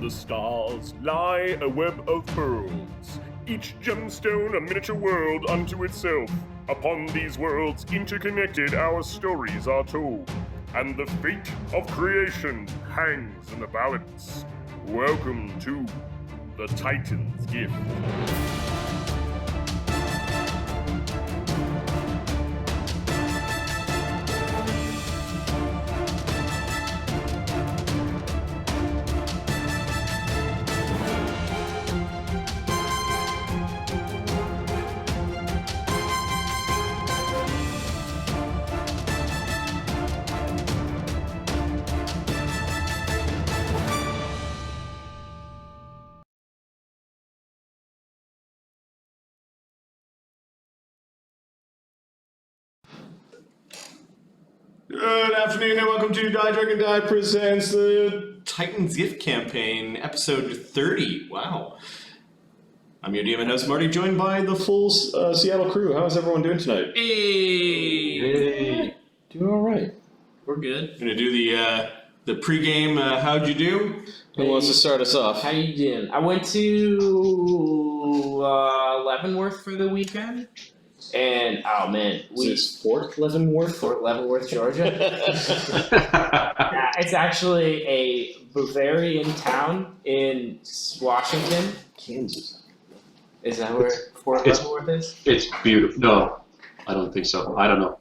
the stars lie a web of pearls, each gemstone a miniature world unto itself. Upon these worlds interconnected our stories are told, and the fate of creation hangs in the balance. Welcome to the Titan's Gift. Good afternoon and welcome to Die Dragon Die presents the Titan's Gift Campaign, episode 30. Wow. I'm your DM and host Marty, joined by the full Seattle crew. How's everyone doing tonight? Hey! Doing alright. We're good. Gonna do the pregame, how'd you do? Who wants to start us off? How you doing? I went to Leavenworth for the weekend. And, oh man, Is this Fort Leavenworth? Fort Leavenworth, Georgia. It's actually a Bavarian town in Washington. Kansas. Is that where Fort Leavenworth is? It's beautiful. No, I don't think so. I don't know.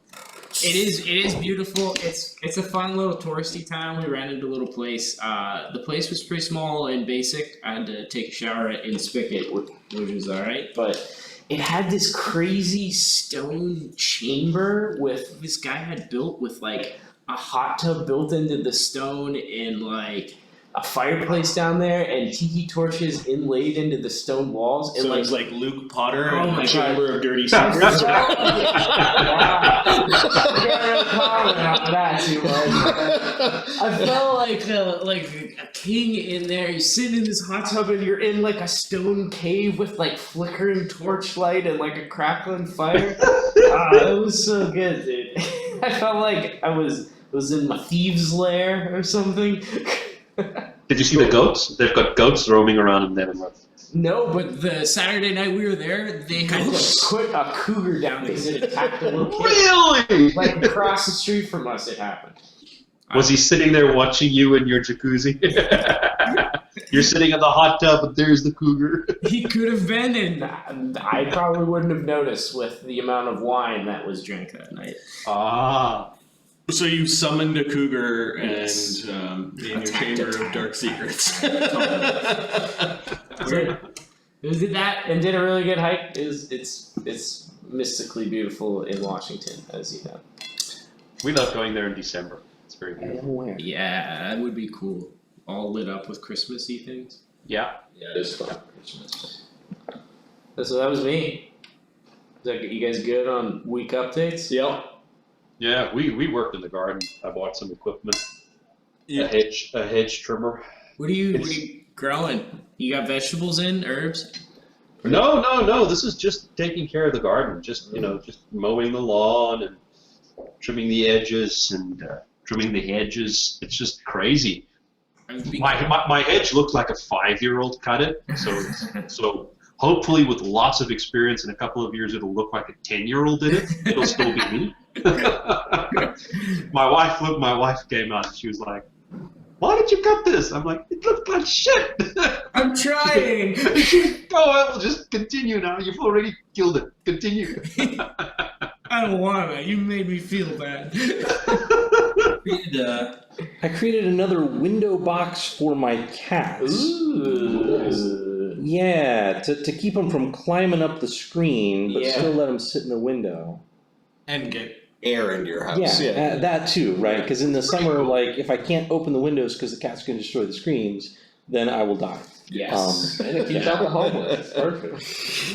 It is beautiful. It's a fun little touristy town. We rented a little place. The place was pretty small and basic. I had to take a shower in Spigot, which was alright, but it had this crazy stone chamber with this guy had built with like a hot tub built into the stone and like a fireplace down there and tiki torches inlaid into the stone walls. And So it's like Luke Potter Oh and my the God. Chamber of Dirty Secrets. I can't really comment on that too much. I felt like a king in there. You're sitting in this hot tub and you're in like a stone cave with like flickering torchlight and like a crackling fire. It was so good, dude. I felt like I was in my thieves' lair or something. Did you see the goats? They've got goats roaming around in Leavenworth. No, but the Saturday night we were there, they had to put a cougar down because it attacked a little kid. Really? Like across the street from us, it happened. Was he sitting there watching you in your jacuzzi? You're sitting in the hot tub, but there's the cougar. He could have been, and I probably wouldn't have noticed with the amount of wine that was drank that night. Ah. So you summoned a cougar Yes. and in your Chamber of Dark Secrets. We did that and did a really good hike. It's mystically beautiful in Washington, as you know. We love going there in December. It's very beautiful. Yeah, that would be cool. All lit up with Christmassy things. Yeah. Yeah, it is fun. Christmas. So that was me. Is that, you guys good on week updates? Yep. Yeah, we worked in the garden. I bought some equipment. Yeah. A hedge trimmer. What are you growing? You got vegetables in, herbs? No. This is just taking care of the garden. Just just mowing the lawn and trimming the edges and trimming the hedges. It's just crazy. My hedge looks like a 5-year-old cut it. So hopefully with lots of experience in a couple of years it'll look like a 10-year-old did it. It'll still be me. My wife came out and she was like, "Why did you cut this?" I'm like, "It looks like shit." I'm trying. Go, we'll just continue now. You've already killed it. Continue. I don't want to. You made me feel bad. I created another window box for my cats. Ooh. Yeah, to keep them from climbing up the screen, but Yeah. still let them sit in the window. And get air into your house. Yeah, that too, right? Because in the summer, like, if I can't open the windows because the cat's going to destroy the screens, then I will die. Yes. And it keeps out the homeless. Perfect.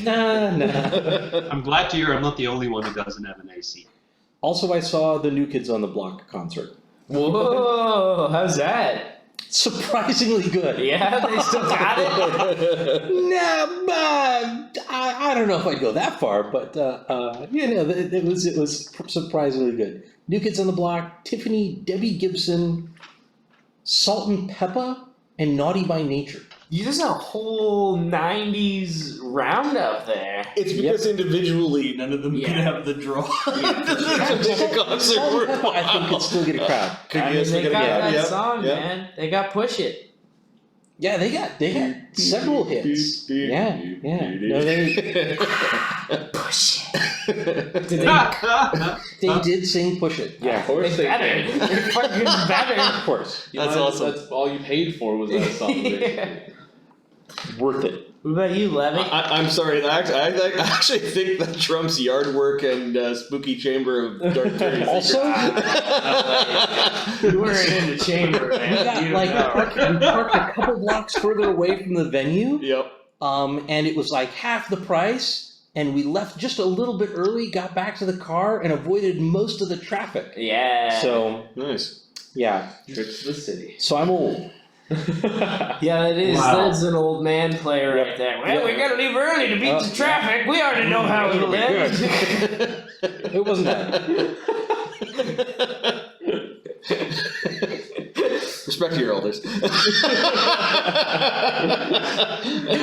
Nah. I'm glad to hear I'm not the only one who doesn't have an AC. Also, I saw the New Kids on the Block concert. Whoa, how's that? Surprisingly good. Yeah, they still got it? Nah, I don't know if I'd go that far, but it was surprisingly good. New Kids on the Block, Tiffany, Debbie Gibson, Salt and Peppa, and Naughty by Nature. There's a whole 90s roundup there. It's because individually none of them Yeah. could have the draw. Salt, Salt and Pepper, I think, could still get a crowd. I mean, they got that song, man. They got Push It. Yeah, they had several hits. Yeah. No, Push It. they did sing Push It. Yeah, of course It's they better. did. It's fucking better. Of course. That's awesome. That's all you paid for was that song. Yeah. Worth it. What about you, Levy? I'm sorry. I actually think that trumps Yard Work and Spooky Chamber of Dark Fairy. Also, You weren't in the chamber, we man. got You like don't know. we parked a couple blocks further away from the venue. Yep. And it was like half the price, and we left just a little bit early, got back to the car, and avoided most of the traffic. Yeah. So, Nice. yeah. Trip to the city. So I'm old. Yeah, that is Wow. that's an old man play right there. Well, we gotta leave early to beat the traffic. We already know how it'll end. It wasn't that. Respect your elders. New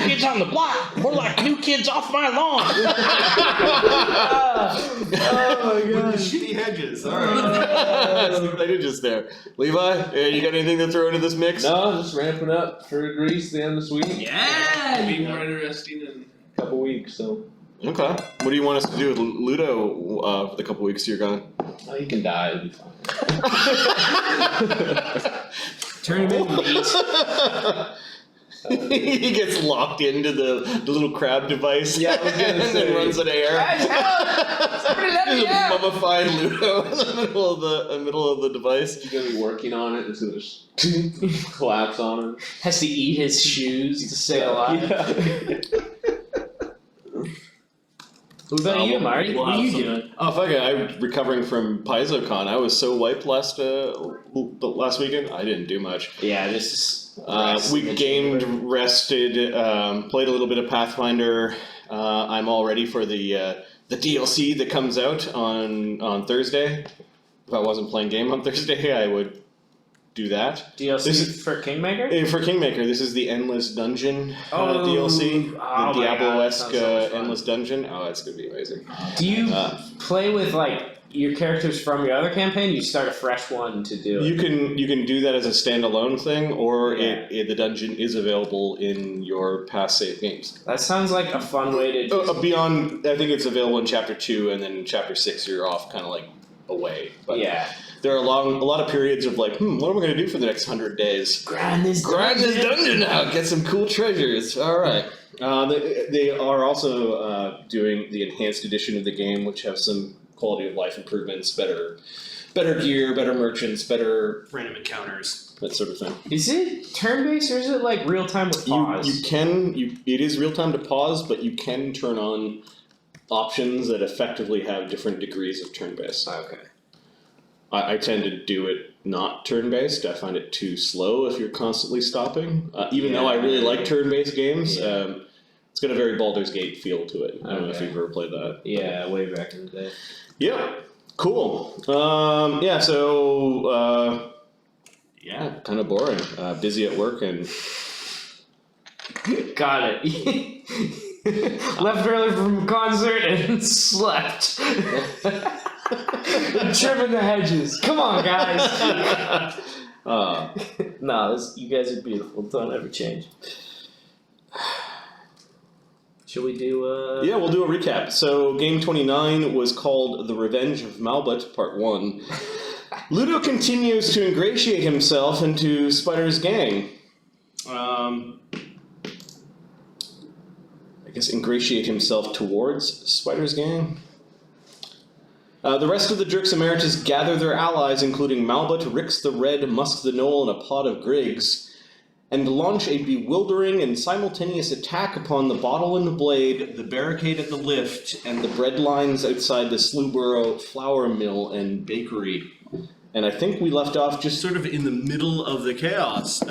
kids on the block. More like new kids off my lawn. Oh my With the shitty hedges. All right. See what I did just there. Levi, you got anything to throw into this mix? No, just ramping up for Greece the end of this week. Yeah. Be more interesting in a couple weeks, so. Okay. What do you want us to do with Luudo for the couple weeks you're gone? Oh, he can die, it'll be fine. Turn him in, mate. He gets locked into the little crab device. Yeah, I was gonna and say. then runs in air. Guys, help! Somebody let me There's a out! mummified Luudo in the middle of the device. He's gonna be working on it, it's gonna just collapse on him. Has to eat his shoes to stay alive. Yeah. What about you, Marty? What are you doing? Oh fuck it! I'm recovering from PaizoCon. I was so wiped last weekend. I didn't do much. Yeah, this is. We gamed, rested, played a little bit of Pathfinder. I'm all ready for the DLC that comes out on Thursday. If I wasn't playing game on Thursday, I would do that. DLC This is- for Kingmaker? For Kingmaker, this is the Endless Dungeon Oh, DLC. oh The my God, that Diablo-esque sounds so much fun. Endless Dungeon. Oh, it's gonna be amazing. Do you Uh, play with like your characters from your other campaign? You start a fresh one to do it. You can do that as a standalone thing, or Yeah. the dungeon is available in your past save games. That sounds like a fun way to. Beyond, I think it's available in Chapter 2, and then in Chapter 6 you're off kind of like away. But Yeah. there are a lot of periods of like, what am I going to do for the next 100 days? Grind this Dungeon out, get some cool treasures. All right. They are also doing the enhanced edition of the game, which have some quality of life improvements, better gear, better merchants, better random encounters, that sort of thing. Is it turn based or is it like real time with pause? It is real time to pause, but you can turn on options that effectively have different degrees of turn based. Okay. I tend to do it not turn based. I find it too slow if you're constantly stopping. Even though I really like turn based games, it's got a very Baldur's Gate feel to it. I don't know if you've ever played that. Yeah, way back in the day. Yep. Cool. Kind of boring. Busy at work and Got it. Left early from a concert and slept. Trimming the hedges. Come on, guys. No, you guys are beautiful. Don't ever change. Should we do yeah, we'll do a recap. So game 29 was called The Revenge of Malbut, Part 1. Luudo continues to ingratiate himself into Spyder's gang. I guess ingratiate himself towards Spyder's gang? The rest of the Jerks Emeritus gather their allies, including Malbut, Rix the Red, Musk the Knoll, and a pod of Griggs, and launch a bewildering and simultaneous attack upon the Bottle and the Blade, the barricade at the lift, and the bread lines outside the Sloughborough flour mill and bakery. And I think we left off just sort of in the middle of the chaos.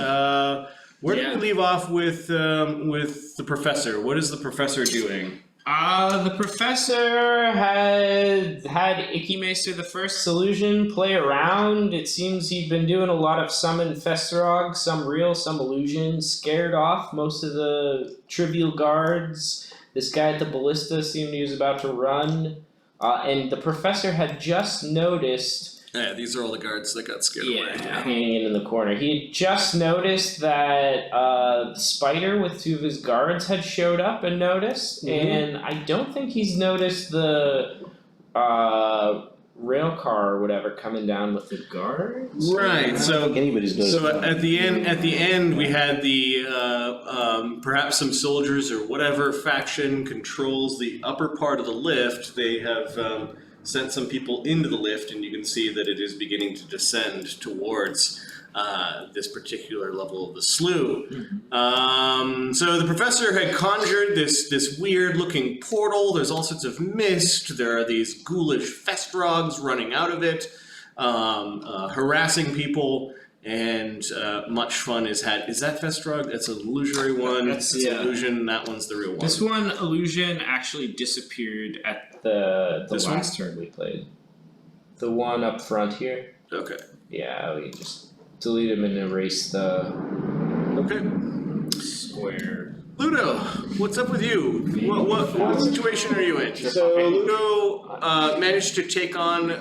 Where did we leave off with the professor? What is the professor doing? The professor had Ikimeister the First Illusion play around. It seems he'd been doing a lot of summon Festerog, some real, some illusion, scared off most of the trivial guards. This guy at the ballista seemed he was about to run. And the professor had just noticed... Yeah, these are all the guards that got scared away. Yeah, hanging in the corner. He had just noticed that Spyder with two of his guards had showed up and noticed, and I don't think he's noticed the rail car or whatever coming down with the guards. Right. So anybody's noticed. So at the end, we had the perhaps some soldiers or whatever faction controls the upper part of the lift. They have sent some people into the lift, and you can see that it is beginning to descend towards this particular level of the slough. So the professor had conjured this weird-looking portal. There's all sorts of mist. There are these ghoulish Festrogs running out of it, harassing people. And much fun is had. Is that Festrog? That's an illusory one. It's illusion. That one's the real one. This one, illusion, actually disappeared at the This last turn we played. The one up front here. Okay. Yeah, we just delete him and erase the Okay. square. Luudo, what's up with you? What situation are you in? So- Luudo managed to take on,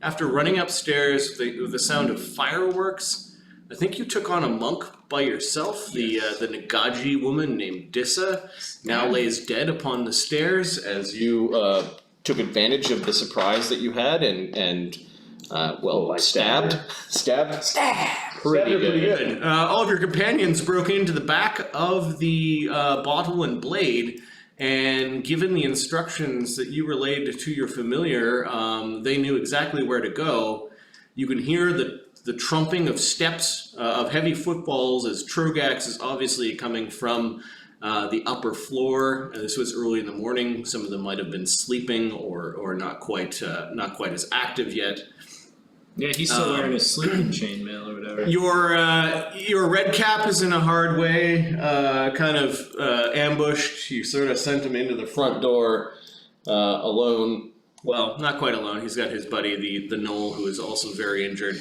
after running upstairs with the sound of fireworks, I think you took on a monk by yourself. The Nagaji woman named Dissa now lays dead upon the stairs as you took advantage of the surprise that you had and stabbed pretty good. all of your companions broke into the back of the bottle and blade, and given the instructions that you relayed to your familiar, they knew exactly where to go. You can hear the trumping of steps of heavy footfalls as Trogax is obviously coming from the upper floor. This was early in the morning. Some of them might have been sleeping or not quite as active yet. Yeah, he's still wearing his sleeping chainmail or whatever. Your red cap is in a hard way, kind of ambushed. You sort of sent him into the front door alone. Well, not quite alone. He's got his buddy, the Knoll, who is also very injured,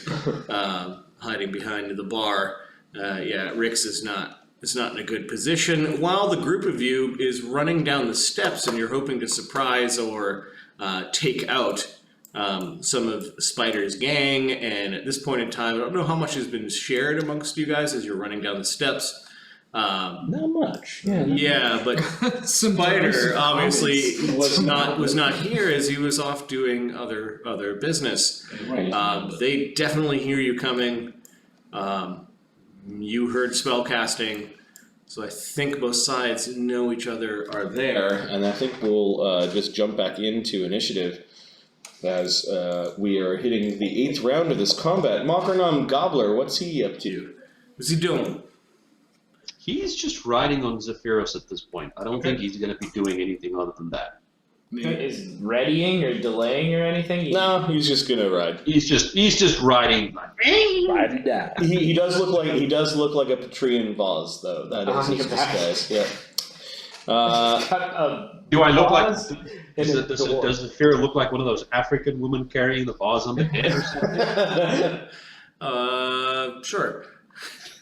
hiding behind the bar. Rix is not in a good position. While the group of you is running down the steps, and you're hoping to surprise or take out some of Spyder's gang, and at this point in time, I don't know how much has been shared amongst you guys as you're running down the steps. Not much. But Spyder obviously was not here as he was off doing other business. They definitely hear you coming. You heard spell casting, so I think both sides know each other are there. And I think we'll just jump back into initiative as we are hitting the 8th round of this combat. Mokranam Gobbler, what's he up to? What's he doing? He's just riding on Zephyros at this point. I don't think he's going to be doing anything other than that. Is readying or delaying or anything? No, he's just gonna ride. He's just riding. Ride it down. He does look like a Patreon vase though. That is his disguise. Yeah. Do I look like? Does the fear look like one of those African women carrying the vase on the head or something? Sure.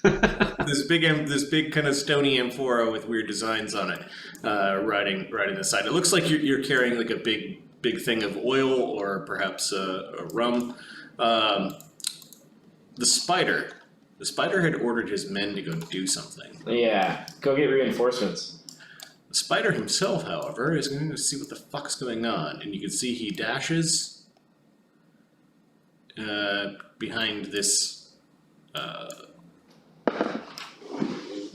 this big kind of stony amphora with weird designs on it, riding the side. It looks like you're carrying like a big thing of oil or perhaps a rum. The Spyder had ordered his men to go do something. Yeah, go get reinforcements. The Spyder himself, however, is going to see what the fuck's going on, and you can see he dashes behind this.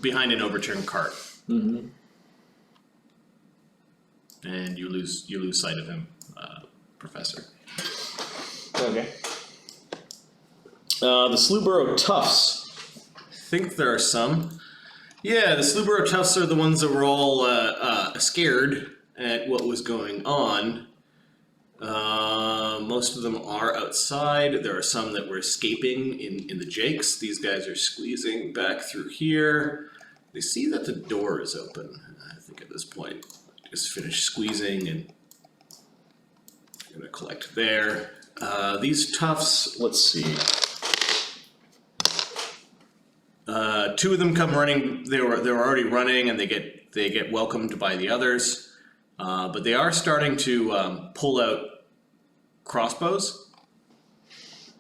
Behind an overturned cart, and you lose sight of him, Professor. Okay. The Sloughborough Toughs. I think there are some. Yeah, the Sloughborough Toughs are the ones that were all scared at what was going on. Most of them are outside. There are some that were escaping in the jakes. These guys are squeezing back through here. They see that the door is open, I think, at this point. just finish squeezing and I'm gonna collect there. These tufts, let's see. Two of them come running. They were already running, and they get welcomed by the others. But they are starting to pull out crossbows,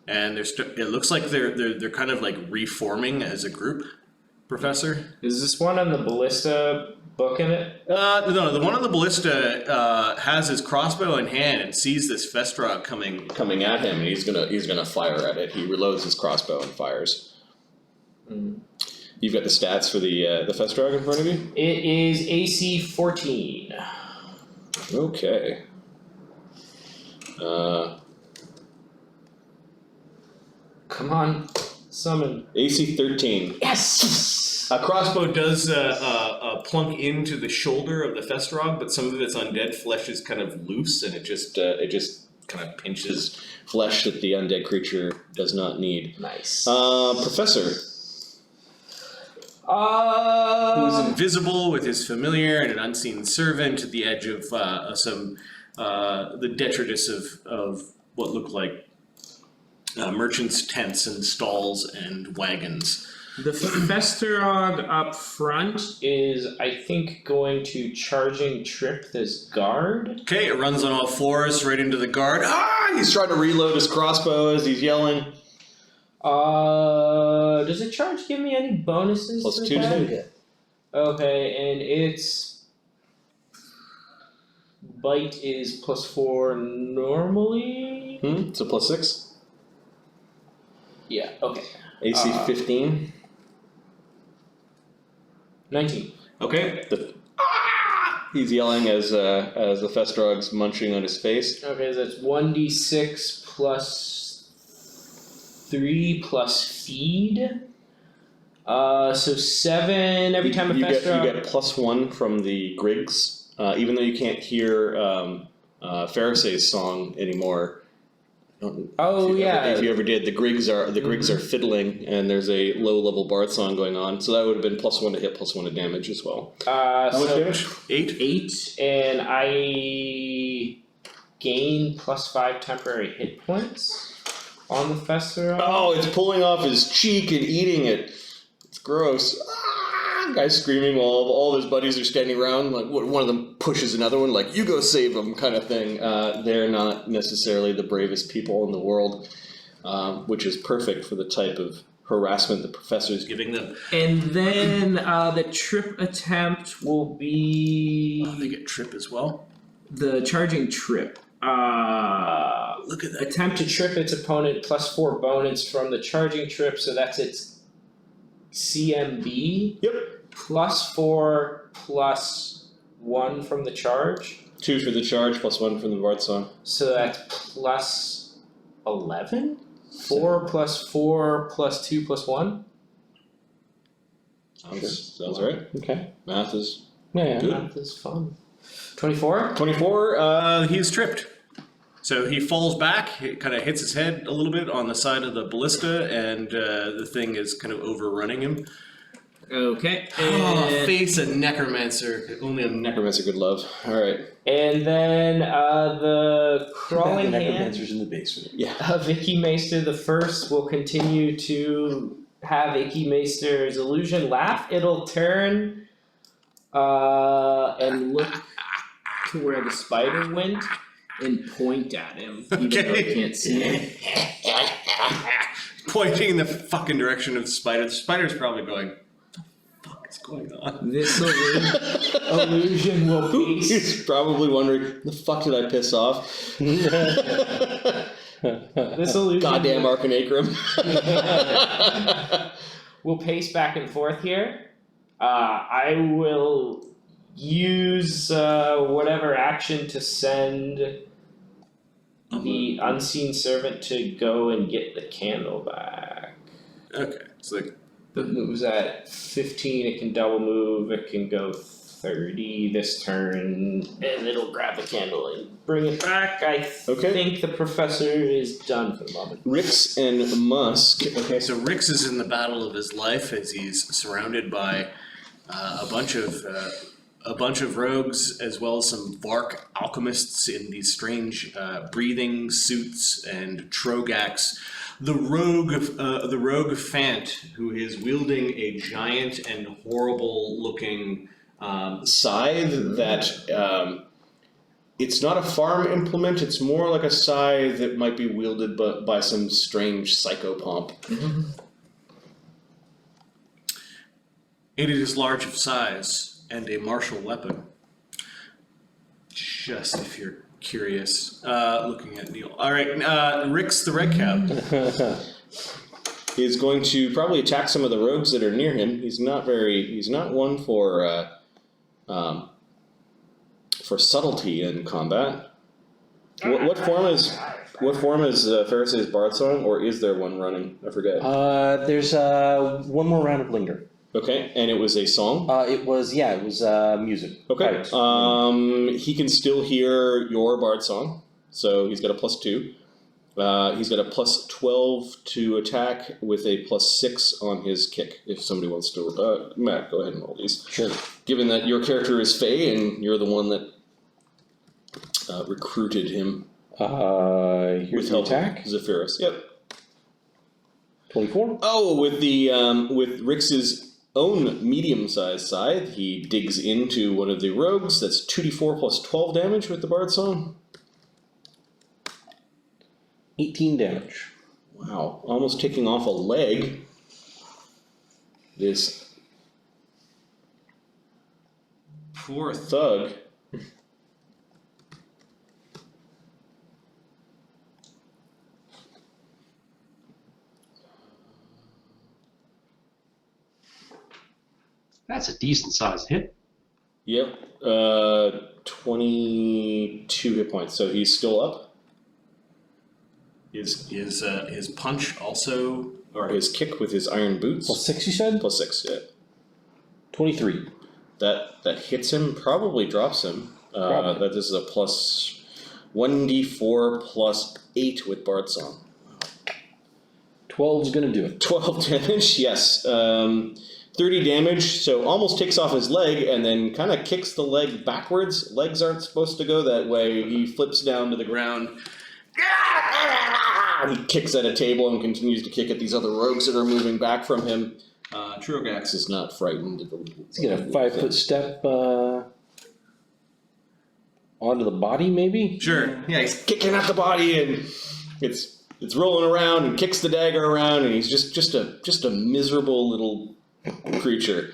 and it looks like they're kind of like reforming as a group. Professor, Is this one on the ballista booking it? no, the one on the ballista has his crossbow in hand and sees this Festrog Coming at him, and he's gonna fire at it. He reloads his crossbow and fires. You've got the stats for the Festrog in front of you? It is AC 14. Okay. Come on, summon. AC 13. Yes! A crossbow does plunk into the shoulder of the Festrog, but some of its undead flesh is kind of loose, and it just kind of pinches. Flesh that the undead creature does not need. Nice. Professor. Who's invisible with his familiar and an unseen servant at the edge of the detritus of what look like merchants' tents and stalls and wagons. The Festerog up front is, I think, going to charging trip this guard. Okay, it runs on all fours right into the guard. He's trying to reload his crossbow as he's yelling. Does a charge give me any bonuses? Plus to 2 to that? hit. Okay, and its bite is +4 normally. So plus 6. Yeah. Okay. AC 15. 19. Okay. He's yelling as the Festrog's munching on his face. Okay, so that's 1d6 plus 3 plus feed. So 7 every time a you Festrog. get +1 from the Griggs, even though you can't hear Pharisai's song anymore. Oh yeah. If you ever did, the Griggs are fiddling, and there's a low-level bard song going on, so that would have been +1 to hit, +1 to damage as well. How much So damage? 8? 8, and I gain +5 temporary hit points on the Festerog. Oh, it's pulling off his cheek and eating it. It's gross. Guy's screaming while all of his buddies are standing around. Like one of them pushes another one, like "You go save him," kind of thing. They're not necessarily the bravest people in the world, which is perfect for the type of harassment the professor's giving them. And then the trip attempt will be They get trip as well. the charging trip. Look at that. Attempt to trip its opponent +4 bonus from the charging trip, so that's its CMB. Yep. +4 +1 from the charge. 2 for the charge, +1 from the bard song. So that's +11? 4 +4 +2 +1? Sounds right. Okay. Math is Yeah, Good. math is fun. 24? 24. He's tripped. So he falls back, it kind of hits his head a little bit on the side of the ballista, and the thing is kind of overrunning him. Okay. Face a necromancer. Only a necromancer could love. alright. And then the crawling hand necromancers in the basement. of Icky Maester the first will continue to have Icky Maester's illusion laugh. It'll turn and look to where the spider went and point at him, even though it can't see him. Pointing in the fucking direction of the spider. The spider's probably going, what the fuck is going on? This illusion will be. He's probably wondering, the fuck did I piss off? This illusion Goddamn Arcanacrum. will pace back and forth here. I will use whatever action to send the unseen servant to go and get the candle back. Okay, it's like, It moves at 15, it can double move, it can go 30 this turn, and it'll grab the candle and bring it back. I Okay. think the professor is done for the moment. Rix and Musk. okay, so Rix is in the battle of his life as he's surrounded by a bunch of a bunch of rogues as well as some Vark alchemists in these strange breathing suits and Trogax. The rogue Fant, who is wielding a giant and horrible-looking Scythe that it's not a farm implement. It's more like a scythe that might be wielded by some strange psychopomp. It is large of size and a martial weapon. Just if you're curious, looking at Neil. All right, Rix the Red Cap. He's going to probably attack some of the rogues that are near him. He's not one for subtlety in combat. What form is Ferris's Bard Song, or is there one running? I forget. There's one more round of Linger. Okay, and it was a song? It was music. Okay. He can still hear your Bard Song, so he's got a +2. He's got a +12 to attack with a +6 on his kick, if somebody wants to... Matt, go ahead and roll these. Sure. Given that your character is Fae, and you're the one that recruited him. Here's the attack. Zephyrus, yep. 24. Oh, with Rix's own medium-sized scythe, he digs into one of the rogues. That's 2d4 plus 12 damage with the Bard Song. 18 damage. Wow, almost taking off a leg. This poor thug. That's a decent sized hit. Yep, 22 hit points, so he's still up. His punch also, or his kick with his iron boots. +6, you said? +6, yeah. 23. That hits him, probably drops him. That this is a +1d4 +8 with Bard Song. 12's gonna do it. 12 damage, yes. 30 damage, so almost takes off his leg and then kind of kicks the leg backwards. Legs aren't supposed to go that way. He flips down to the ground. He kicks at a table and continues to kick at these other rogues that are moving back from him. Trogax is not frightened. He's gonna 5-foot step onto the body, maybe? Sure. Yeah, he's Kicking at the body, and it's rolling around and kicks the dagger around, and he's just a miserable little creature.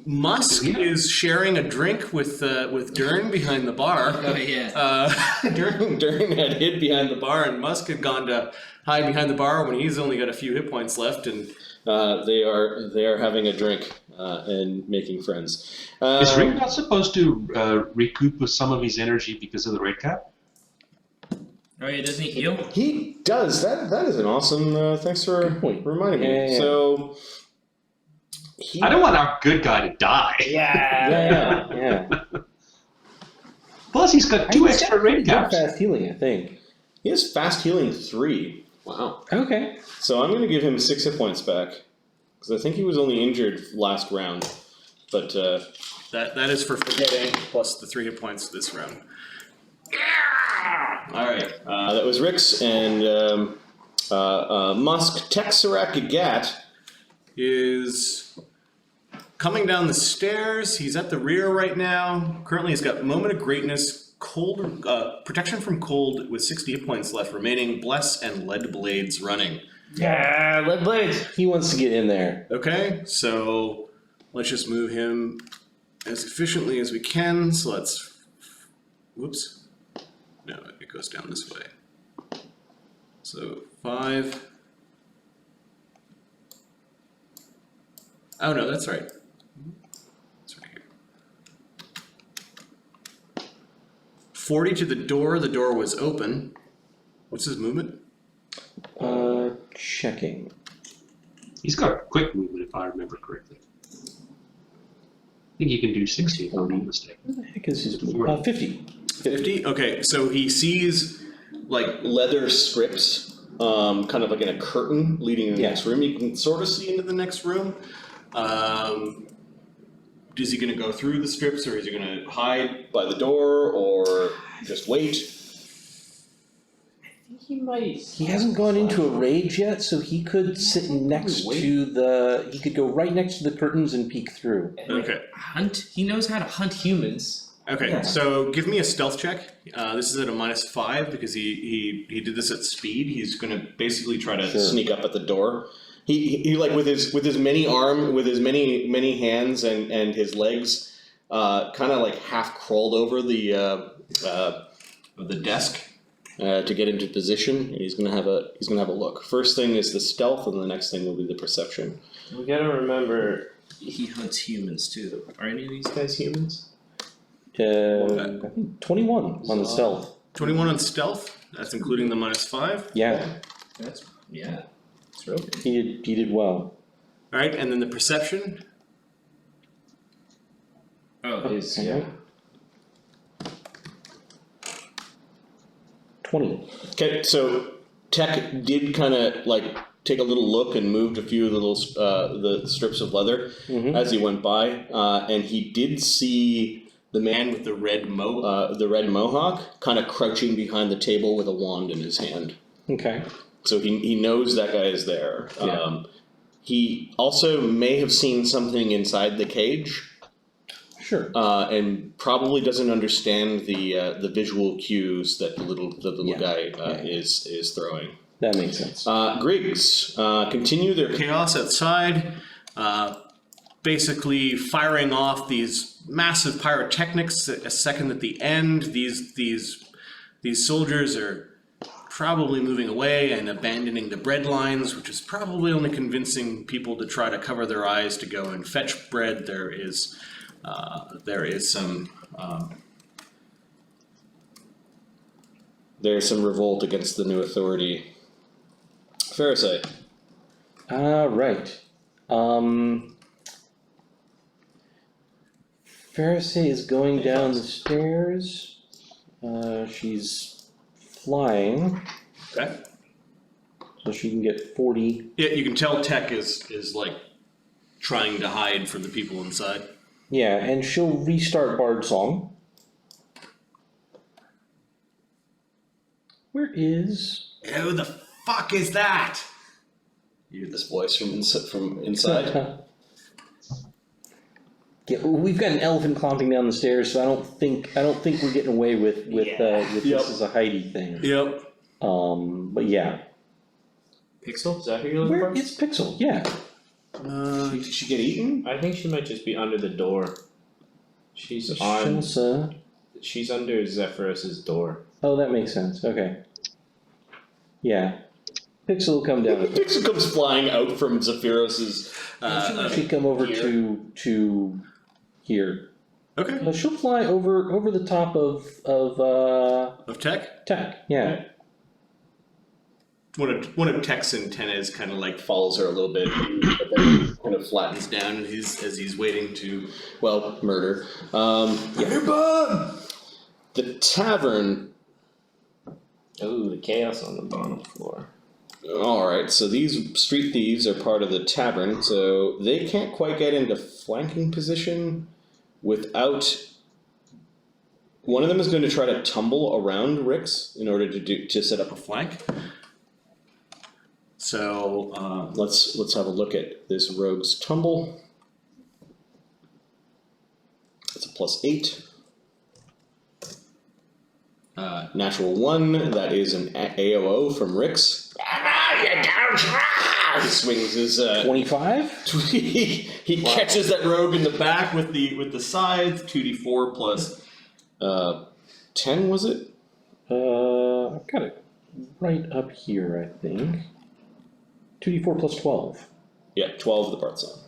Musk is sharing a drink with Dern behind the bar. Oh yeah. Dern had hid behind the bar, And Musk had gone to hide behind the bar when he's only got a few hit points left, and they are having a drink and making friends. Is Rick not supposed to recoup with some of his energy because of the red cap? Oh yeah, doesn't he heal? He does. That is an awesome. Thanks for reminding me. Yeah. So. I don't want our good guy to die. Yeah. Plus, he's got 2 extra red caps. Fast healing, I think. He has fast healing 3. Wow. Okay. So I'm going to give him 6 hit points back because I think he was only injured last round. But that is for forgetting plus the 3 hit points this round. all right, that was Rix and Musk Texarak Gat Is coming down the stairs. He's at the rear right now. Currently, he's got Moment of Greatness, cold protection from cold with 60 hit points left remaining. Bless and Lead Blades running. Yeah, lead blades. He wants to get in there. Okay, so let's just move him as efficiently as we can. So let's. Whoops. No, it goes down this way. So 5. Oh no, that's right. It's right here. 40 to the door. The door was open. What's his movement? Checking. He's got quick movement, if I remember correctly. I think he can do 60, if I'm not mistaken. What the heck is his 40. 50. 50? Okay, so he sees like leather strips, kind of like in a curtain leading into the next room. You can sort of see into the next room. is he going to go through the strips, or is he going to hide by the door, or just wait? He might. He hasn't gone into a rage yet, so he could sit next to the. He could go right next to the curtains and peek through. Okay. Hunt. He knows how to hunt humans. Okay, Yeah. so give me a stealth check. This is at a -5 because he did this at speed. He's going to basically try to Sneak up at the door. He like with his many many hands and his legs, kind of like half crawled over the desk. to get into position. And he's gonna have a look. First thing is the stealth, and the next thing will be the perception. We gotta remember he hunts humans too. Are any of these guys humans? I think 21 on the stealth. 21 on stealth. That's including the -5. Yeah, That's It's real good. he did well. All right, and then the perception. Oh, his Okay. 20. Okay, so Tech did kind of like take a little look and moved a few of the little the strips of leather as he went by, and he did see the man with the red mohawk kind of crouching behind the table with a wand in his hand. Okay. So he knows that guy is there. Yeah. He also may have seen something inside the cage. Sure. And probably doesn't understand the visual cues that the little guy is throwing. That makes sense. Griggs continue their Chaos outside, basically firing off these massive pyrotechnics a second at the end. These soldiers are probably moving away and abandoning the bread lines, which is probably only convincing people to try to cover their eyes to go and fetch bread. There is some there's some revolt against the new authority. Pharisee. Right. Pharisee is going down the stairs. She's flying, okay. so she can get 40. Yeah, you can tell Tech is like trying to hide from the people inside. Yeah, and she'll restart Bard Song. Where is... Who the fuck is that? You hear this voice from inside. Yeah, we've got an elephant clomping down the stairs, so I don't think we're getting away with this as a Heidi thing. Yep. But yeah. Pixel? Is that who you're looking Where for? is Pixel? Yeah. Did she get eaten? I think she might just be under the door. She's Shelsa. She's under Zephyrus's door. Oh, that makes sense. Okay. Yeah. Pixel will come down. Pixel comes flying out from Zephyros's. She'll come over to here. Okay. She'll fly over the top of Tech? Tech. Yeah. One of Tech's antennas kind of like Follows her a little bit, but then kind of flattens down as he's waiting to. well, murder. The tavern. Oh, the chaos on the bottom floor. Alright, so these street thieves are part of the tavern, so they can't quite get into flanking position without... One of them is going to try to tumble around Rix in order to set up a flank. So let's have a look at this rogue's tumble. It's a +8. Natural 1, that is an AOO from Rix. He swings his 25. he catches that rogue in the back with the scythe. 2d4 plus 10, was it? I've got it right up here, I think. 2d4 plus 12. Yeah, 12 of the part song.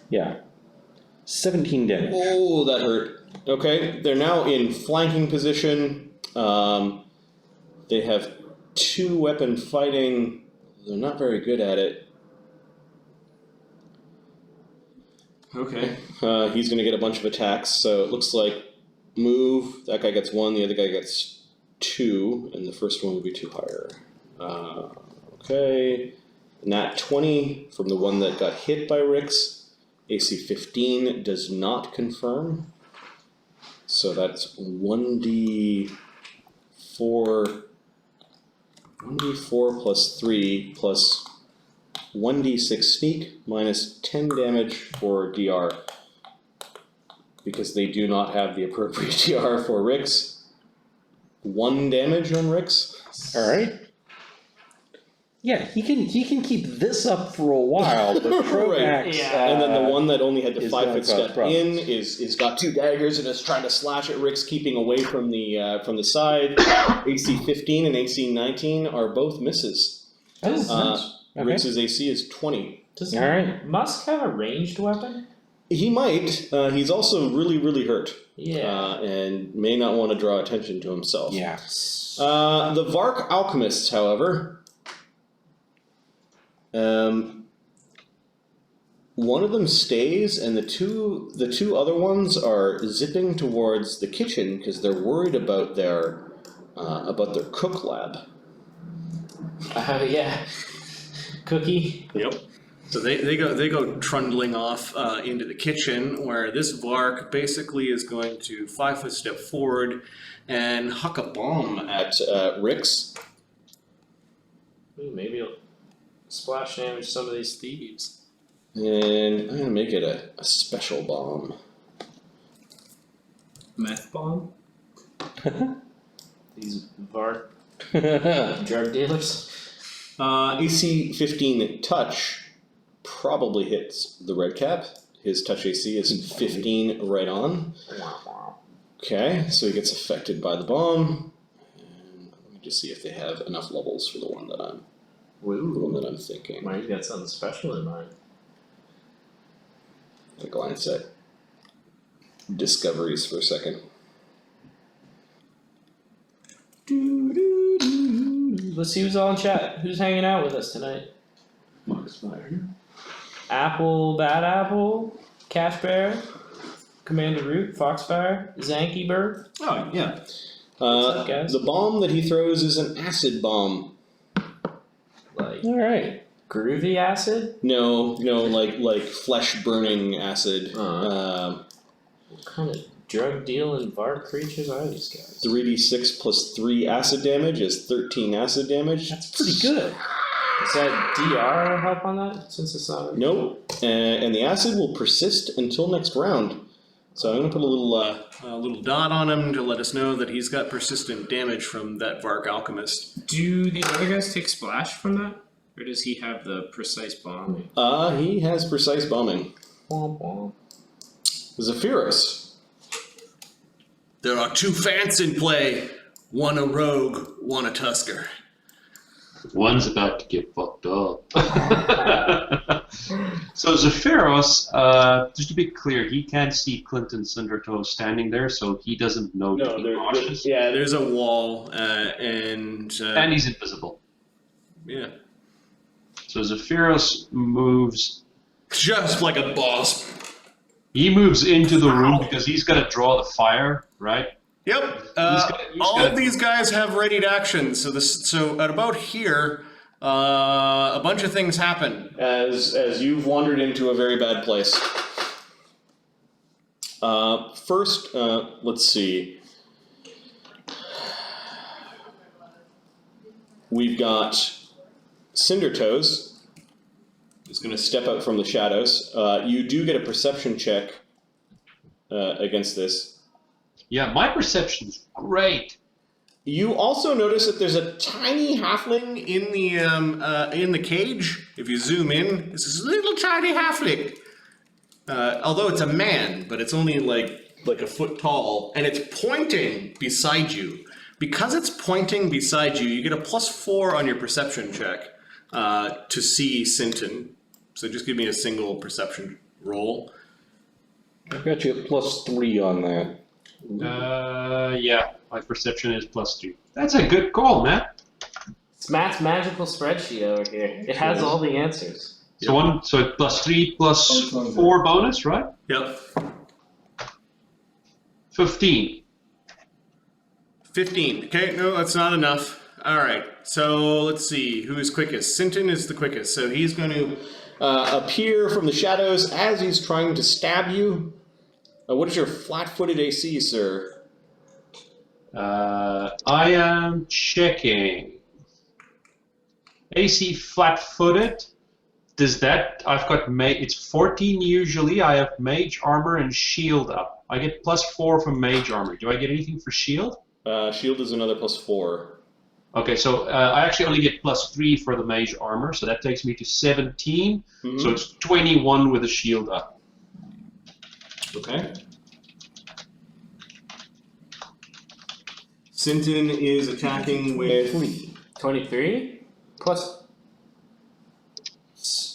Yeah. 17 damage. Oh, that hurt. Okay, they're now in flanking position. They have 2 weapon fighting. They're not very good at it. Okay. He's going to get a bunch of attacks, so it looks like move. That guy gets 1, the other guy gets 2, and the first one will be 2 higher. Okay. Nat 20 from the one that got hit by Rix. AC 15 does not confirm. So that's 1d4 plus 3 plus 1d6 sneak minus 10 damage for DR. Because they do not have the appropriate DR for Rix. 1 damage on Rix. All right. Yeah, he can keep this up for a while, but Trovax, Yeah. And then the one that only had the is 5 gonna foot cause step problems. in is got 2 daggers and is trying to slash at Rix, keeping away from the side. AC 15 and AC 19 are both misses. Oh, okay. Rix's AC is 20. Does All right. Musk have a ranged weapon? He might. He's also really, really hurt. Yeah. And may not want to draw attention to himself. Yeah. The Vark Alchemists, however, one of them stays, and the two other ones are zipping towards the kitchen because they're worried about their cook lab. Yeah. Cookie. Yep. So they go trundling off into the kitchen, where this Vark basically is going to 5 foot step forward and huck a bomb at Rix. Ooh, maybe it'll splash damage some of these thieves. And I'm gonna make it a special bomb. Meth bomb? These Vark drug dealers? AC 15 touch probably hits the red cap. His touch AC is 15 right on. Okay, so he gets affected by the bomb. And let me just see if they have enough levels for the one that I'm thinking. Might have got something special in mind. I'll glance at discoveries for a second. Let's see who's all in chat. Who's hanging out with us tonight? Spyder. Apple, Bad Apple, Cash Bear, Commander Root, Foxfire, Zanky Bird. Oh yeah. What's up, guys? The bomb that he throws is an acid bomb. Like All right. groovy acid? No, like flesh burning acid. What kind of drug dealing Vark creatures are these guys? 3d6 plus 3 acid damage is 13 acid damage. That's pretty good. Does that DR help on that? Since it's not. Nope. And the acid will persist until next round. So I'm gonna put a little dot on him to let us know that he's got persistent damage from that Vark Alchemist. Do these other guys take splash from that? Or does he have the precise bombing? he has precise bombing. Womp womp. Zephyros. There are 2 Fants in play. One a rogue, one a Tusker. One's about to get fucked up. So Zephyros, just to be clear, he can't see Clinton Cindertoe standing there, so he doesn't know to be cautious. Yeah, there's a wall, and And he's invisible. yeah, So Zephyros moves. just like a boss. He moves into the room because he's got to draw the fire, right? Yep. He's All got- of these guys have readied actions. So at about here, a bunch of things happen As you've wandered into a very bad place. First, let's see. We've got Cindertoes, who's going to step out from the shadows. You do get a perception check against this. Yeah, my perception's great. You also notice that there's a tiny halfling in the cage. If you zoom in, it's this little tiny halfling. Although it's a man, but it's only like a foot tall, and it's pointing beside you. Because it's pointing beside you, you get a +4 on your perception check to see Sinton. So just give me a single perception roll. I've got you at +3 on that. Yeah, my perception is +2. That's a good call, man. It's Matt's magical spreadsheet over here. It has all the answers. So so +3 +4 bonus, right? Yep. 15. 15. Okay, no, that's not enough. All right, so let's see who is quickest. Sinton is the quickest, so he's going to appear from the shadows as he's trying to stab you. What is your flat-footed AC, sir? I am checking. AC flat-footed. Does that? I've got it's 14 usually. I have mage armor and shield up. I get +4 from mage armor. Do I get anything for shield? Shield is another +4. Okay, so I actually only get +3 for the mage armor, so that takes me to 17. Mm-hmm. So it's 21 with a shield up. Okay. Sinton is attacking with 23 plus.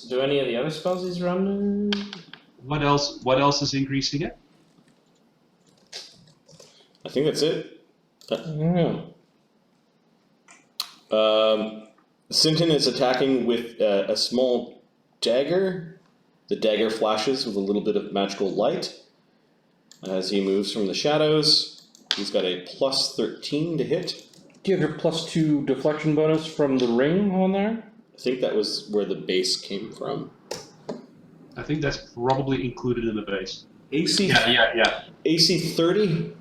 Do any of the other spells he's running? What else? What else is increasing it? I think that's it. I don't know. Sinton is attacking with a small dagger. The dagger flashes with a little bit of magical light as he moves from the shadows. He's got a +13 to hit. Do you have your +2 deflection bonus from the ring on there? I think that was where the base came from. I think that's probably included in the base. AC Yeah. AC 30.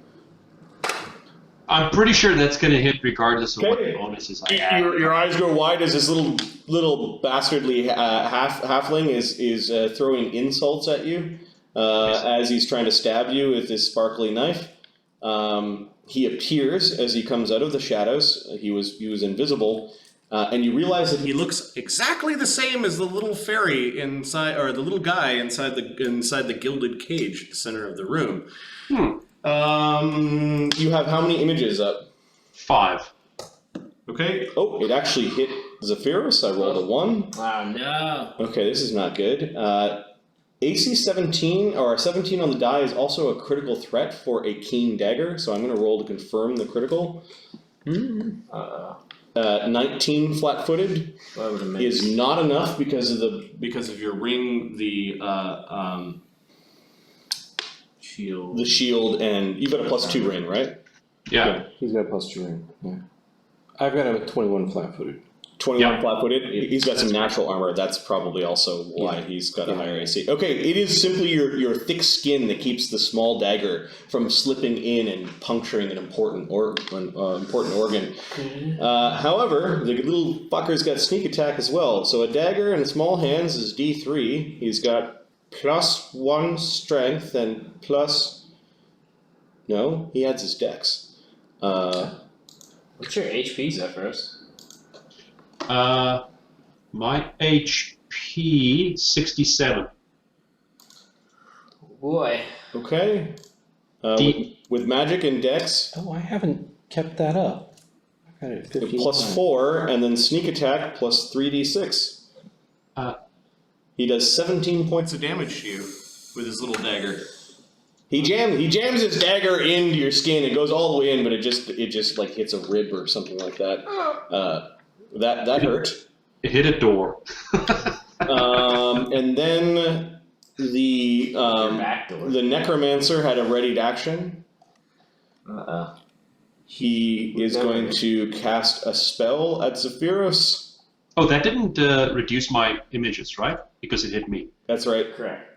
I'm pretty sure that's going to hit regardless of what Okay. bonuses I have. Your eyes go wide as this little bastardly halfling is throwing insults at you as he's trying to stab you with his sparkly knife. He appears as he comes out of the shadows. He was invisible, and you realize that He looks exactly the same as the little fairy inside, or the little guy inside the gilded cage at the center of the room. you have how many images up? 5. Okay. Oh, it actually hit Zephyrus. I rolled a 1. Oh no. Okay, this is not good. AC 17, or 17 on the die, is also a critical threat for a keen dagger, so I'm going to roll to confirm the critical. 19 flat-footed is not enough because of your ring, the shield. the shield, and you've got a +2 ring, right? Yeah. He's got a +2 ring. Yeah. I've got a 21 flat-footed. 21 Yeah. flat-footed. He's got some natural armor. That's probably also why he's got a higher AC. Okay, it is simply your thick skin that keeps the small dagger from slipping in and puncturing an important organ. However, the little fucker's got sneak attack as well. So a dagger in small hands is D3. He's got +1 strength and No, he adds his dex. What's your HP, Zephyrus? My HP 67. Boy. Okay. D- With magic and dex, Oh, I haven't kept that up. I've got it at 15. +4, and then sneak attack +3d6. He does 17 points of damage to you with his little dagger. He jams his dagger into your skin. It goes all the way in, but it just like hits a rib or something like that. That hurt. It hit a door. And then the Back door. the necromancer had a readied action. He is going to cast a spell at Zephyrus. Oh, that didn't reduce my images, right? Because it hit me. That's right. Correct.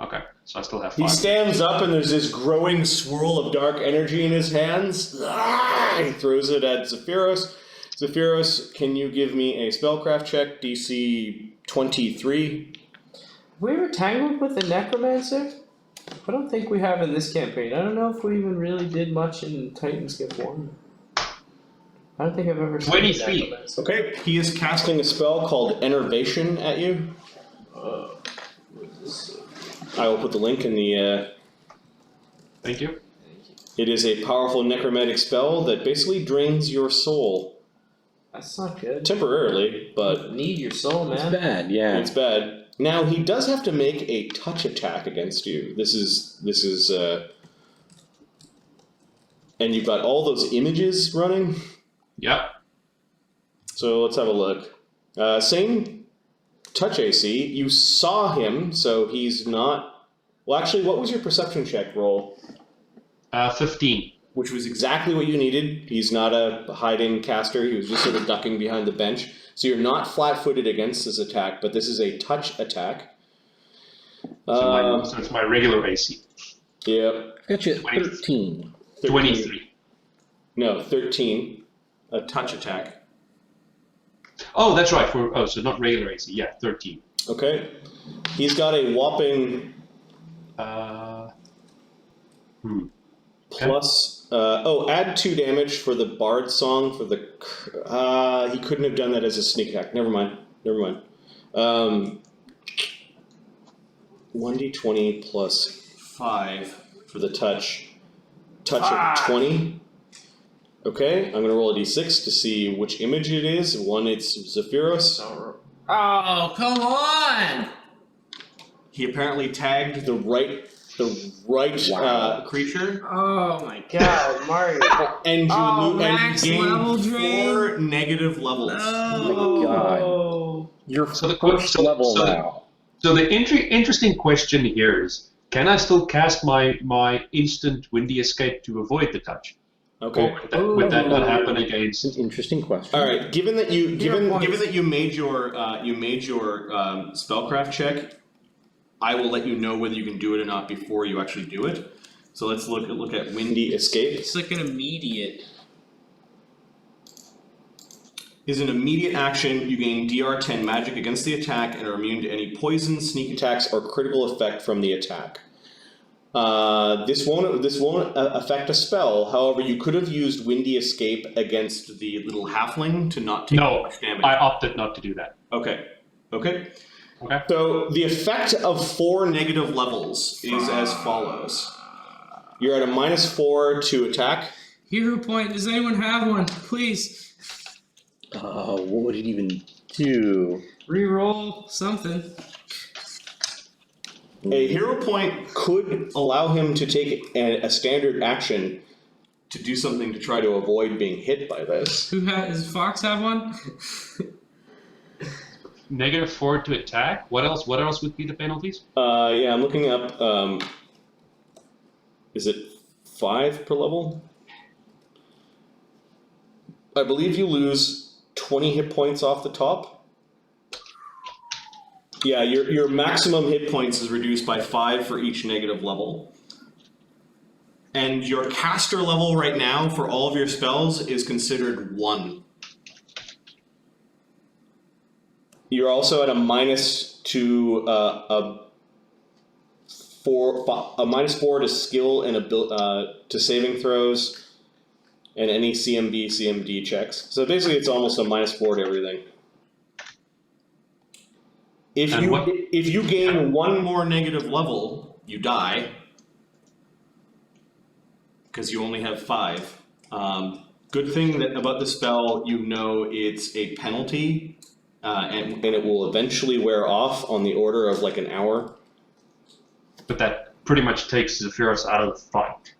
Okay, so I still have He 5. stands up and there's this growing swirl of dark energy in his hands. He throws it at Zephyrus. Zephyrus, can you give me a spellcraft check, DC 23? We were tangled with the necromancer? I don't think we have in this campaign. I don't know if we even really did much in Titans Get 1. I don't think I've ever seen 20 a feet. necromancer. Okay, he is casting a spell called Enervation at you. What is this? I will put the link in the... Thank you. It is a powerful necromantic spell that basically drains your soul. That's not good. Temporarily, but Need your soul, It's man. bad, yeah. it's bad. Now, he does have to make a touch attack against you. This is and you've got all those images running. Yeah. So let's have a look. Same touch AC. You saw him, so he's not... Well, actually, what was your perception check roll? 15. which was exactly what you needed. He's not a hiding caster. He was just sort of ducking behind the bench. So you're not flat-footed against this attack, but this is a touch attack. So it's my regular AC. Yep. Got you at 13. 23. No, 13. A touch attack. Oh, that's right. So not regular AC. Yeah, 13. Okay. He's got a whopping plus. Add 2 damage for the Bard Song for the. He couldn't have done that as a sneak attack. Never mind. 1d20 plus 5 for the touch. Touch of 20. Okay, I'm going to roll a d6 to see which image it is. One, it's Zephyros. Oh, come on! He apparently tagged The right creature. Oh my god, Mario. and you Oh, and max you gain level drain. 4 negative levels. Oh my god. You're So the first level so- now. So the interesting question here is, can I still cast my instant Windy Escape to avoid the touch? Okay. Or would that not happen against? It's an interesting question. All right. Given that you Given that you made your spellcraft check, I will let you know whether you can do it or not before you actually do it. So let's look at Windy. the escape. It's like an immediate. Is an immediate action. You gain DR10 magic against the attack and are immune to any poison, sneak Attacks or critical effect from the attack. This won't affect a spell. However, you could have used Windy Escape against the little halfling to not take No, much damage. I opted not to do that. Okay. Okay. So the effect of 4 Negative levels is as follows. You're at a -4 to attack. Hero point, does anyone have one? Please. What would it even do? Reroll something. A hero point could allow him to take a standard action To do something to try to avoid being hit by this. Does Fox have one? -4 to attack. What else would be the penalties? Yeah, I'm looking up. Is it 5 per level? I believe you lose 20 hit points off the top. Yeah, your maximum hit points is reduced by 5 for each negative level. And your caster level right now for all of your spells is considered 1. You're also at a -4 to skill and to saving throws and any CMD checks. So basically, it's almost a -4 to everything. If you gain one more negative level, you die. Because you only have 5. Good thing about the spell, you know it's a penalty. And it will eventually wear off on the order of like an hour. But that pretty much takes Zephyros out of the fight.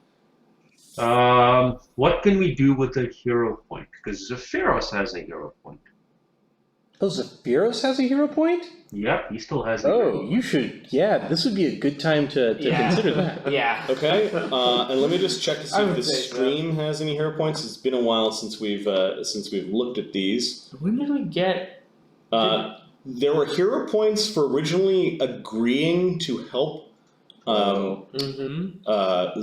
What can we do with the hero point? Because Zephyros has a hero point. Oh, Zephyros has a hero point? Yep, he still has a hero Oh, you should. Yeah, this would be a good time to consider that. Yeah. Okay, and let me just check to see I if would the say so. stream has any hero points. It's been a while since we've looked at these. When did we get? There were hero points for originally agreeing to help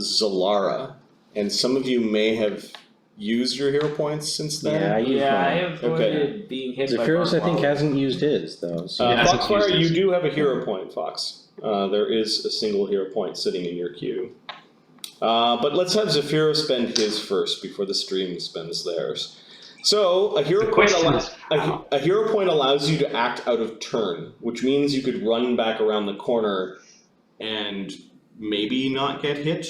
Zalara, and some of you may have used your hero points since then. Yeah, I used Yeah, I mine. avoided being hit by Zephyros, I think, Barbara. hasn't used his, though. So. Yeah, hasn't Foxfire, used you his. do have a hero point, Fox. There is a single hero point sitting in your queue. But let's have Zephyros spend his first before the stream spends theirs. So a hero point allows you to act out of turn, which means you could run back around the corner And maybe not get hit,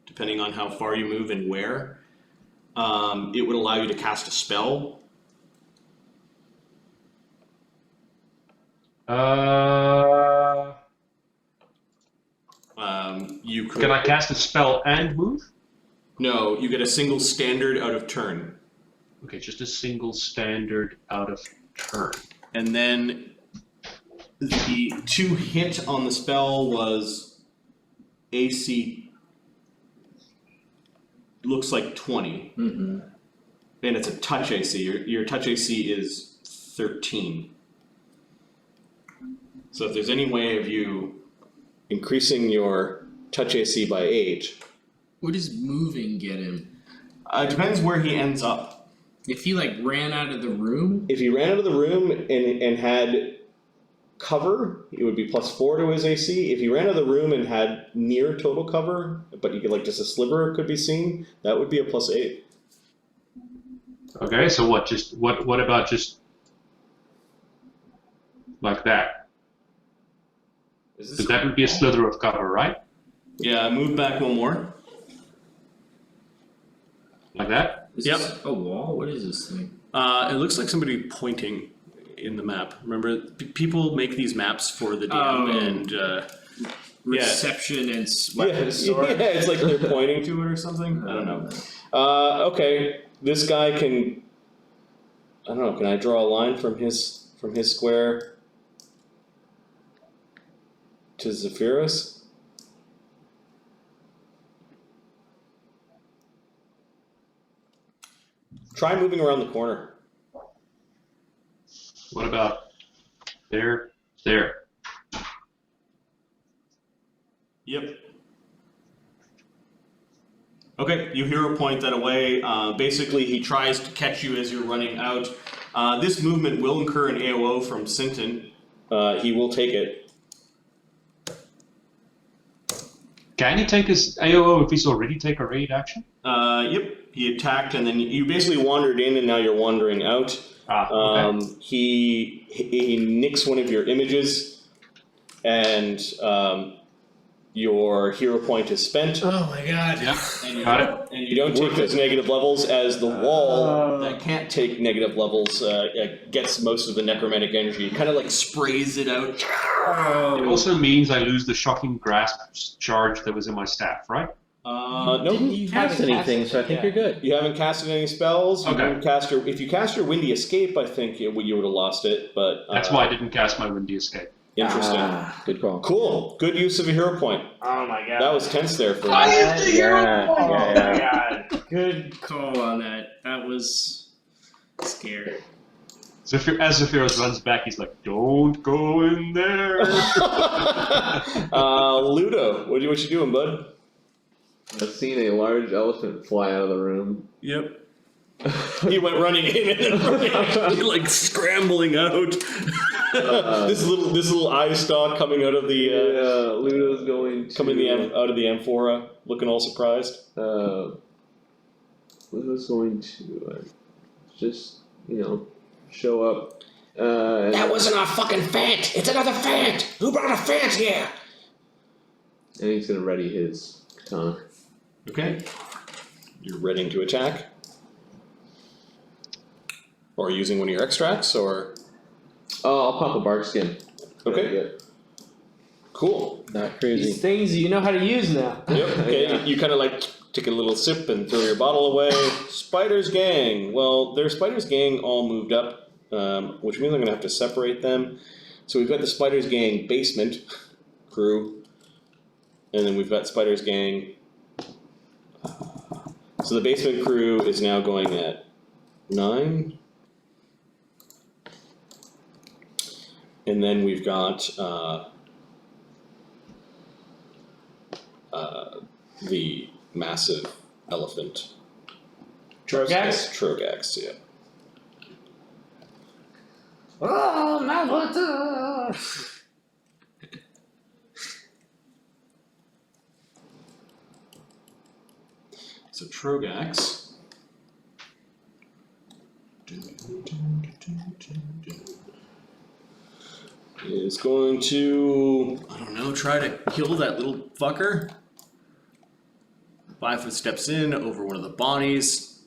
depending on how far you move and where. It would allow you to cast a spell. You could. Can I cast a spell and move? No, you get a single standard out of turn. Okay, just a single standard out of turn. And then the 2 hit on the spell was AC looks like 20. Mm-hmm. And it's a touch AC. Your touch AC is 13. So if there's any way of you increasing your touch AC by 8, What does moving get him? it depends where he ends up. If he like ran out of the room, If he ran out of the room and had cover, it would be +4 to his AC. If he ran out of the room and had near total cover, but you could like just a sliver could be seen, that would be a +8. Okay, so what? Just what about just like that? Because that would be a slither of cover, right? Yeah, move back one more. Like that? is Yep. this a wall? What is this thing? It looks like somebody pointing in the map. Remember, people make these maps for the DM Oh. and Reception and Yeah, weapons. yeah, it's like they're pointing to it or something. I don't know. Okay, this guy can. I don't know. Can I draw a line from his square to Zephyrus? Try moving around the corner. What about there? There. Yep. Okay, you hero point that away. Basically, he tries to catch you as you're running out. This movement will incur an AOO from Sinton. He will take it. Can he take his AOO if he's already taken a raid action? Yep, he attacked and then You basically wandered in, and now you're wandering out. Okay. He nicks one of your images, and your hero point is spent. Oh my god. Yep. and you, Got it. and You don't take those negative levels, as the wall that can't take negative levels gets most of the necromantic energy. Kind of like sprays it out. It also means I lose the shocking grasp charge that was in my staff, right? no, You cast anything, so I think you're good. you haven't casted any spells. You Okay. didn't cast if you cast your windy escape, I think you would have lost it. But That's why I didn't cast my windy escape. interesting. Good call. Cool. Good use of a hero point. Oh my god. That was tense there for Yeah, Oh my yeah. god. Good call on that. That was scary. As Zephyros runs back, he's like, "Don't go in there." Luudo, what you doing, bud? I've seen a large elephant fly out of the room. Yep. He went running in and then running out. Like scrambling out. This little eye stalk coming out of the Luudo's going to out of the amphora, looking all surprised. Luudo's going to just show up. That wasn't a fucking fant! It's another fant! Who brought a fant here? And he's gonna ready his katana. Okay. You're readying to attack, or using one of your extracts, or Oh, I'll pop a bark skin. okay, Yeah. cool. Not crazy. These things you know how to use now. Yep. Okay. Yeah. You kind of like take a little sip and throw your bottle away. Spyder's gang. Well, their Spyder's gang all moved up, which means I'm gonna have to separate them. So we've got the Spyder's gang basement crew, and then we've got Spyder's gang. So the basement crew is now going at 9. And then we've got the massive elephant. Trogax? Trogax, yeah. Oh, my water! So Trogax. Is going to. I don't know, try to kill that little fucker. 5 foot steps in over one of the bodies.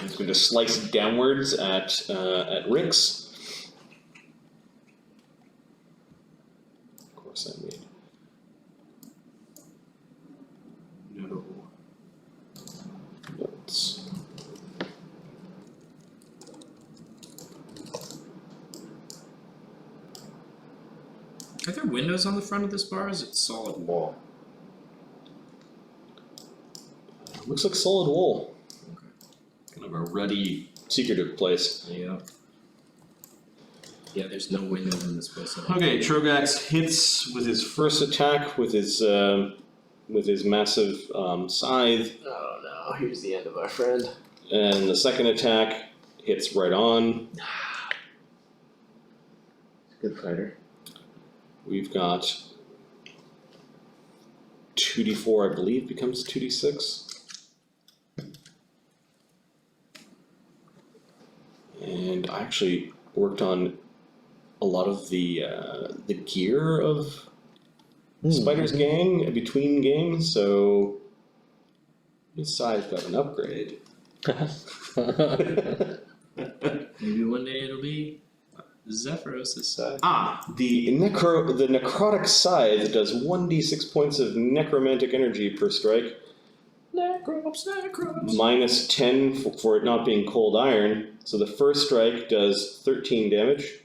He's going to slice downwards at Rix. Of course, I made. No. Notes. Are there windows on the front of this bar? Or is it solid wall? Looks like solid wool. Kind of a ruddy, secretive place. Yeah. Yeah, there's no windows in this place at all. Okay, Trogax hits with his First attack with his massive scythe, Oh no, here's the end of our friend. and the second attack hits right on. Good fighter. We've got 2d4, I believe, becomes 2d6. And I actually worked on a lot of the gear of Spyder's gang between games, so his scythe got an upgrade. Maybe one day it'll be Zephyros' side. The necrotic scythe does 1d6 points of necromantic energy per strike. Necrops. Minus 10 for it not being cold iron. So the first strike does 13 damage.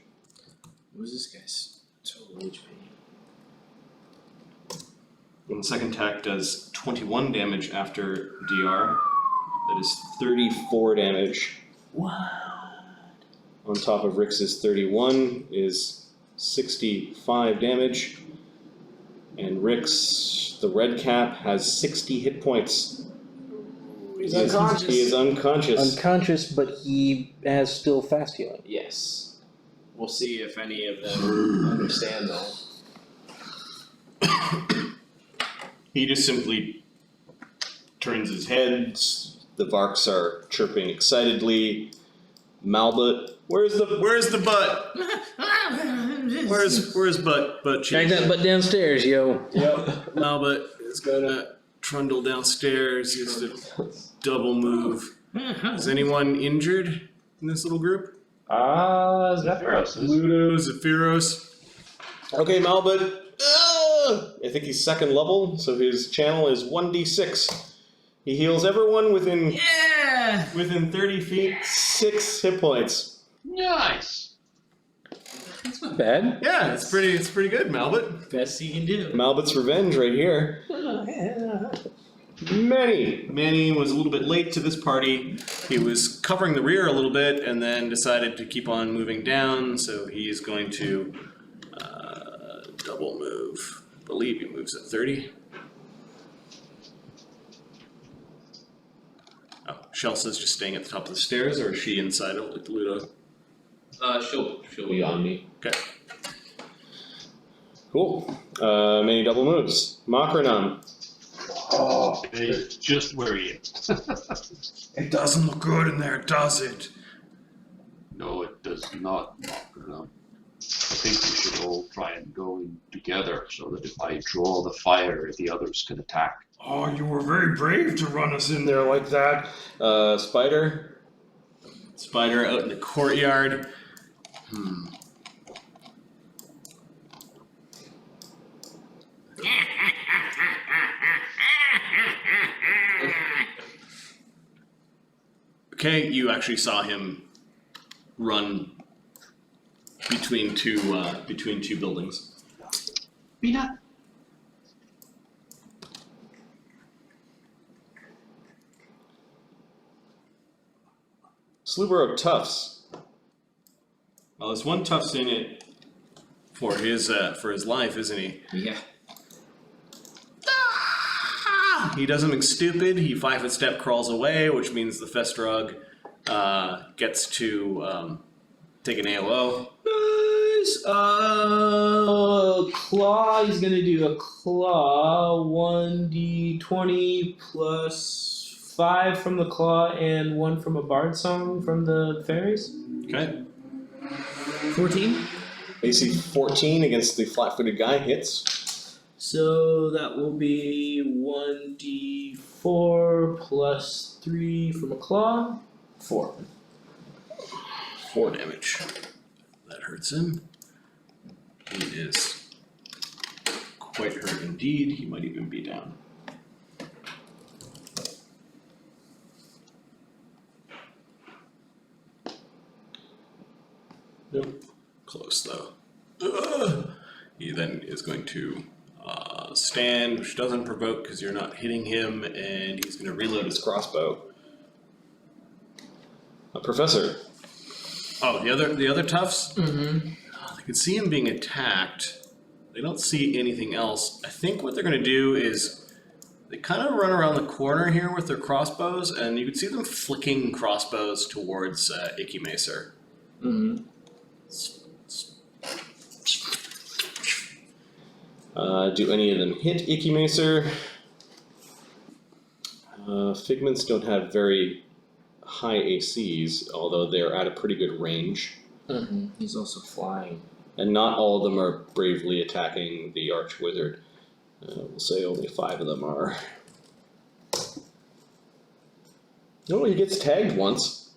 What was this guy's total HP? And the second attack does 21 damage after DR. That is 34 damage. What? On top of Rix's 31 is 65 damage. And Rix, the red cap, has 60 hit points. He's He is- unconscious. He is unconscious. Unconscious, but he has still fast healing. Yes. We'll see if any of them understand though. He just simply turns his head. The Varks are chirping excitedly. Malbut, where's the Butt? Where's Butt Drag cheek? that butt downstairs, yo. Malbut is gonna trundle downstairs, use the double move. Is anyone injured in this little group? Zephyros is. Luudo, Zephyros. Okay, Malbut. I think he's second level, so his channel is 1d6. He heals everyone within 30 feet, 6 hit points. Nice. That's not bad. Yeah, it's pretty good, Malbut. Best he can do. Malbut's revenge right here. Manny was a little bit late to this party. He was covering the rear a little bit and then decided to keep on moving down, so he's going to double move. I believe he moves at 30. Oh, Chelsa's just staying at the top of the stairs, or is she inside of Luudo? She'll be on me. Okay. Cool. Many double moves. Makranam. Oh, it's just where he is. It doesn't look good in there, does it? No, it does not. No. I think we should all try and go in together so that if I draw the fire, the others can attack. Oh, you were very brave to run us in there like that. Spyder. Spyder out in the courtyard. Okay, you actually saw him run between two buildings. Peanut. Sloughborough Tufts. Well, there's one Tufts in it for his life, isn't he? Yeah. He does something stupid. He 5-foot step crawls away, which means the Festrog gets to take an AOO. Nice. Claw. He's gonna do a claw. 1d20 plus 5 from the claw and 1 from a bard song from the fairies. Okay. 14. AC 14 against the flat-footed guy hits. So that will be 1d4 plus 3 from a claw. 4. 4 damage. That hurts him. He is quite hurt indeed. He might even be down. Nope. Close though. He then is going to stand, which doesn't provoke because you're not hitting him, and he's going to reload his crossbow. Professor. Oh, the other toughs? Mm-hmm. They can see him being attacked. They don't see anything else. I think what they're going to do is they kind of run around the corner here with their crossbows, and you can see them flicking crossbows towards Icky Macer. Mm-hmm. Do any of them hit Icky Macer? Figments don't have very high ACs, although they're at a pretty good range. Mm-hmm. He's also flying. And not all of them are bravely attacking the Archwizard. We'll say only 5 of them are. Oh, he gets tagged once.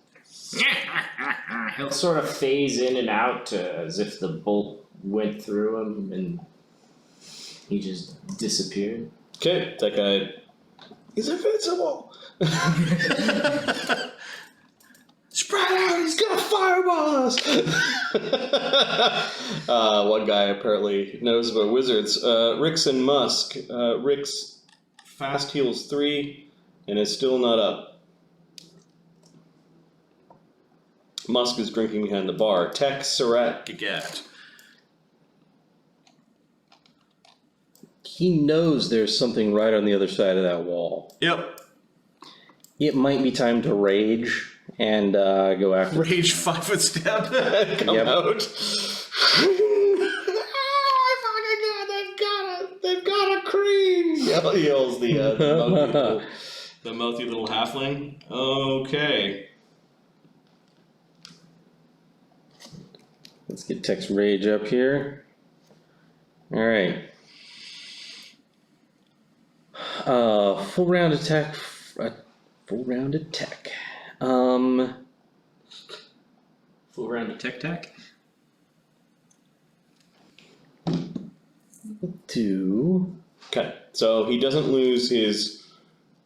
He'll sort of phase in and out as if the bolt went through him and he just disappeared. Okay, that guy is invincible. Spread out, he's gonna fireball us! One guy apparently knows about wizards. Rix and Musk. Rix fast heals 3 and is still not up. Musk is drinking behind the bar. Tech, Surratt, Gagat. He knows there's something right on the other side of that wall. Yep. It might be time to rage and go after. Rage 5-foot step. Come Yep. out. Oh my fucking god, they've got a cream! Yells the mouthy little halfling. Okay. Let's get Tech's rage up here. All right. Full round attack. Full round attack. Full round of tech. Do. Okay, so he doesn't lose his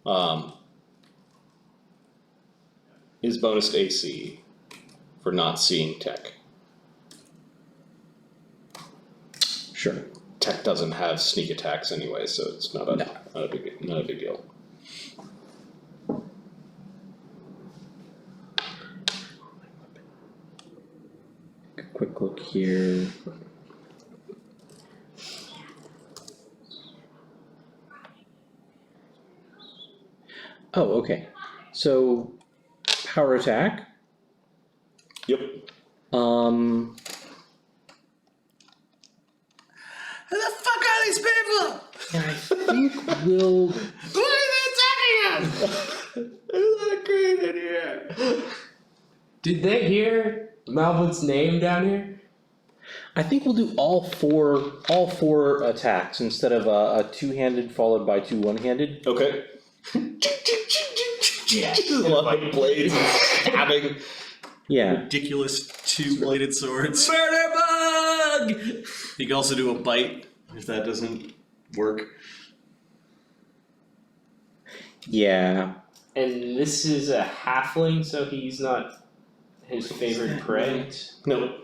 bonus to AC for not seeing Tech. Sure. Tech doesn't have sneak attacks anyway, so it's not a big deal. Quick look here. Oh, okay. So, power attack. Yep. Who the fuck are these people? And I think we'll. Who are they attacking us? There's a lot of green in here. Did they hear Malvin's name down here? I think we'll do all four attacks instead of a two-handed followed by 2 one-handed. Okay. Yeah. A lot of blades and stabbing. Yeah. Ridiculous 2-bladed swords. Murder bug! You can also do a bite if that doesn't work. Yeah. And this is a halfling, so he's not his favorite prey. No.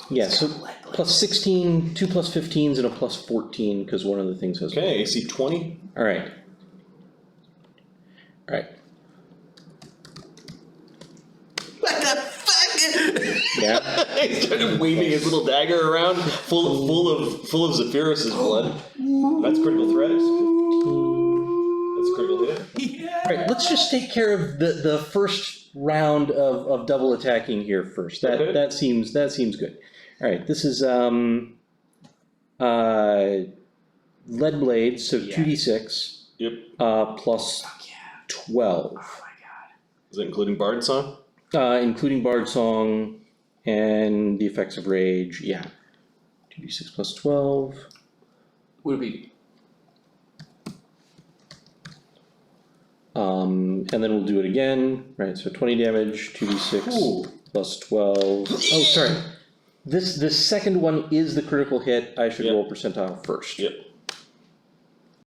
Yeah, so plus 16, 2 plus 15s, and a plus 14, because one of the things has. Okay, AC 20. Alright. Alright. What the fuck? Yeah. He's kind of waving his little dagger around, full of Zephyrus's blood. That's critical threat. That's a critical hit. Alright, let's just take care of the first round of double attacking here first. Okay. That seems good. Alright, this is lead blades, so 2d6. Yep. Plus 12. Is that including Bard Song? Including Bard Song and the effects of rage, yeah. 2d6 plus 12. Would it be And then we'll do it again, right? So 20 damage, 2d6 plus 12. Oh, sorry. This second one is the critical hit. I should roll percentile first. Yep.